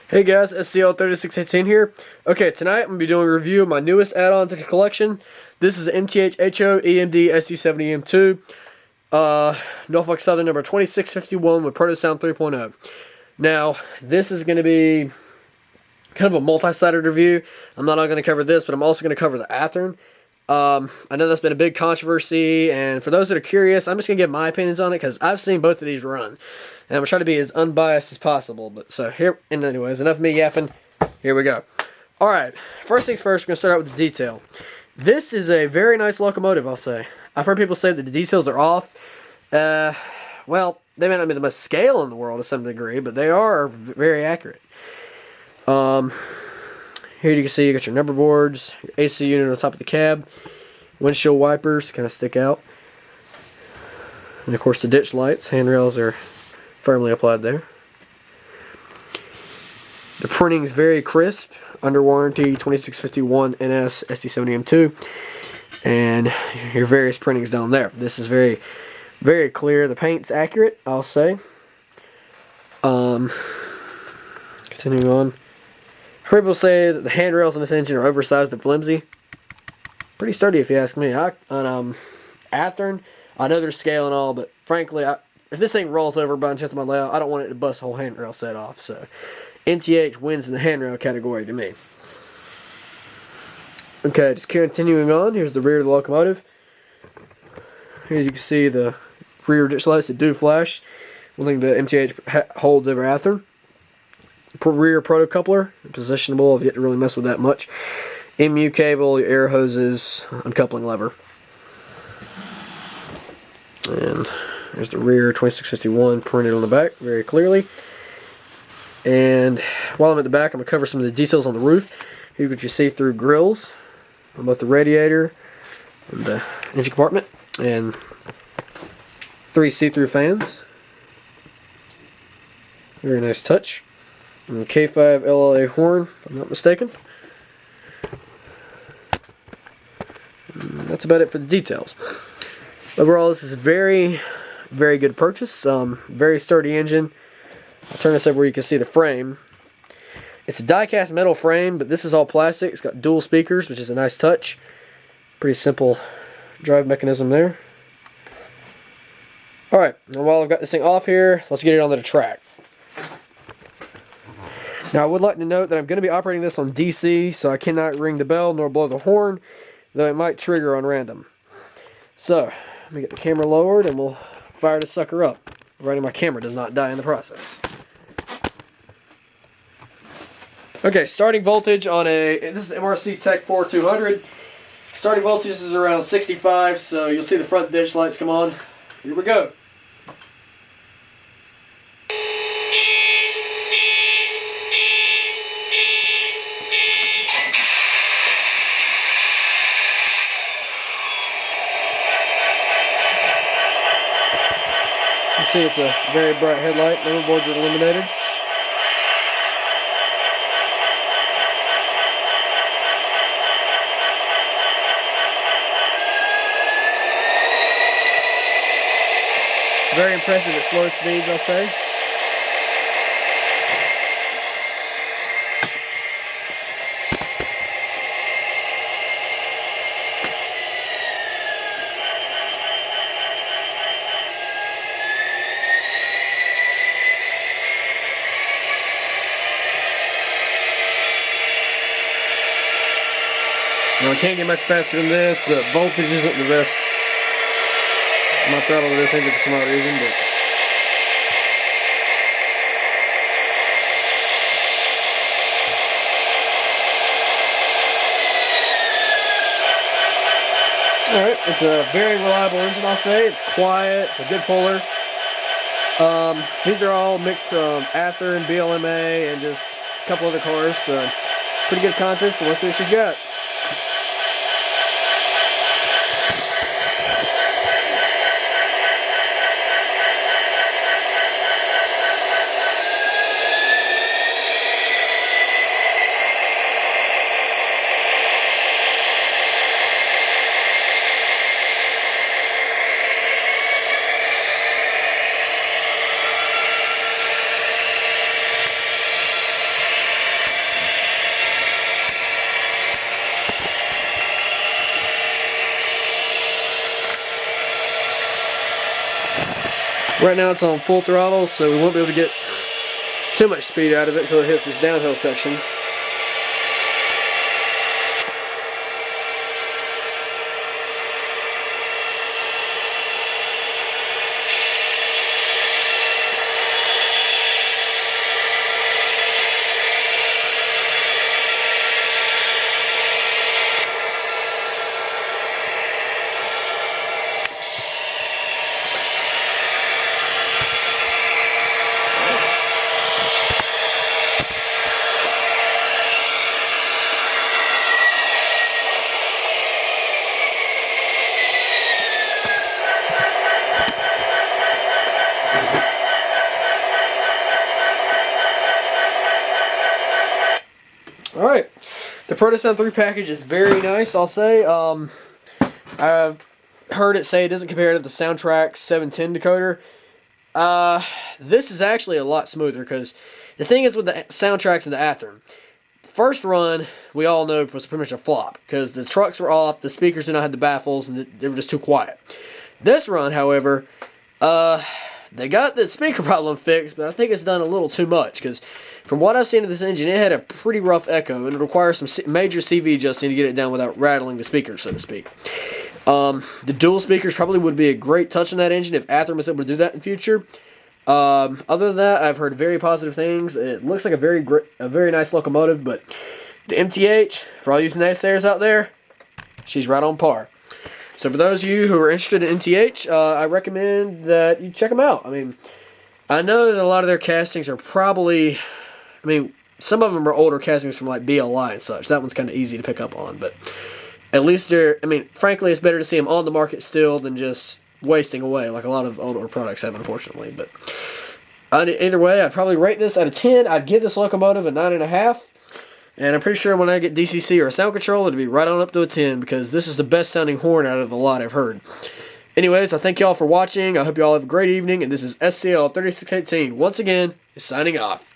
Hey guys, SCL3618 here. Okay, tonight I'm going to be doing a review of my newest add-on to the collection. This is MTH HO EMD SD70M-2, Norfolk Southern number 2651 with Proto Sound 3.0. Now, this is going to be kind of a multi-sided review. I'm not going to cover this, but I'm also going to cover the Athearn. I know that's been a big controversy, and for those that are curious, I'm just going to give my opinions on it because I've seen both of these run. And I'm going to try to be as unbiased as possible. But so here, and anyways, enough of me yapping. Here we go. Alright, first things first, we're going to start out with the detail. This is a very nice locomotive, I'll say. I've heard people say that the details are off. Well, they may not be the best scale in the world to some degree, but they are very accurate. Here you can see you got your number boards, your AC unit on top of the cab, windshield wipers kind of stick out, and of course the ditch lights, handrails are firmly applied there. The printing is very crisp, under warranty 2651 NS SD70M-2, and your various printings down there. This is very, very clear. The paint's accurate, I'll say. Continuing on. People say that the handrails on this engine are oversized and flimsy. Pretty sturdy if you ask me. On Athearn, I know they're scale and all, but frankly, if this thing rolls over by any chance of my layout, I don't want it to bust the whole handrail set off. So, MTH wins in the handrail category to me. Okay, just continuing on. Here's the rear of the locomotive. Here you can see the rear ditch lights that do flash. One thing that MTH holds over Athearn. Rear proto coupler, positionable if you have to really mess with that much. MU cable, your air hoses, uncoupling lever. And there's the rear 2651 printed on the back very clearly. And while I'm at the back, I'm going to cover some of the details on the roof. Here you get your see-through grills on both the radiator and the engine compartment, and 3 see-through fans. Very nice touch. And the K5 LLA horn, if I'm not mistaken. And that's about it for the details. Overall, this is a very, very good purchase. Very sturdy engine. I'll turn this over where you can see the frame. It's a die-cast metal frame, but this is all plastic. It's got dual speakers, which is a nice touch. Pretty simple drive mechanism there. Alright, and while I've got this thing off here, let's get it onto the track. Now, I would like to note that I'm going to be operating this on DC, so I cannot ring the bell nor blow the horn, though it might trigger on random. So, let me get the camera lowered and we'll fire this sucker up, providing my camera does not die in the process. Okay, starting voltage on this is MRC Tech 4200. Starting voltage is around 65, so you'll see the front ditch lights come on. Here we go. You see it's a very bright headlight. Number boards are illuminated. Very impressive at slow speeds, I'll say. Now, I can't get much faster than this. The voltage isn't the best. I'm not throttling this engine for some odd reason, but alright, it's a very reliable engine, I'll say. It's quiet, it's a good puller. These are all mixed from Athearn, BLMA, and just a couple other cars, so pretty good contest, and let's see what she's got. Right now it's on full throttle, so we won't be able to get too much speed out of it until it hits this downhill section. Alright, the Protosound 3 package is very nice, I'll say. I've heard it say it doesn't compare to the Soundtrack 710 decoder. This is actually a lot smoother, because the thing is with the Soundtracks and the Athearn, first run, we all know, was pretty much a flop, because the trucks were off, the speakers did not have the baffles, and they were just too quiet. This run, however, they got the speaker problem fixed, but I think it's done a little too much, because from what I've seen of this engine, it had a pretty rough echo, and it requires some major CV adjusting to get it down without rattling the speakers, so to speak. The dual speakers probably would be a great touch on that engine if Athearn was able to do that in the future. Other than that, I've heard very positive things. It looks like a very nice locomotive, but the MTH, for all you naysayers out there, she's right on par. So for those of you who are interested in MTH, I recommend that you check them out. I mean, I know that a lot of their castings are probably, I mean, some of them are older castings from like BLI and such. That one's kind of easy to pick up on, but at least they're, I mean, frankly, it's better to see them on the market still than just wasting away like a lot of older products have, unfortunately. But either way, I'd probably rate this out of 10. I'd give this locomotive a 9.5. And I'm pretty sure when I get DCC or a sound control, it'll be right on up to a 10, because this is the best sounding horn out of the lot I've heard. Anyways, I thank y'all for watching. I hope y'all have a great evening, and this is SCL 3618 once again signing off.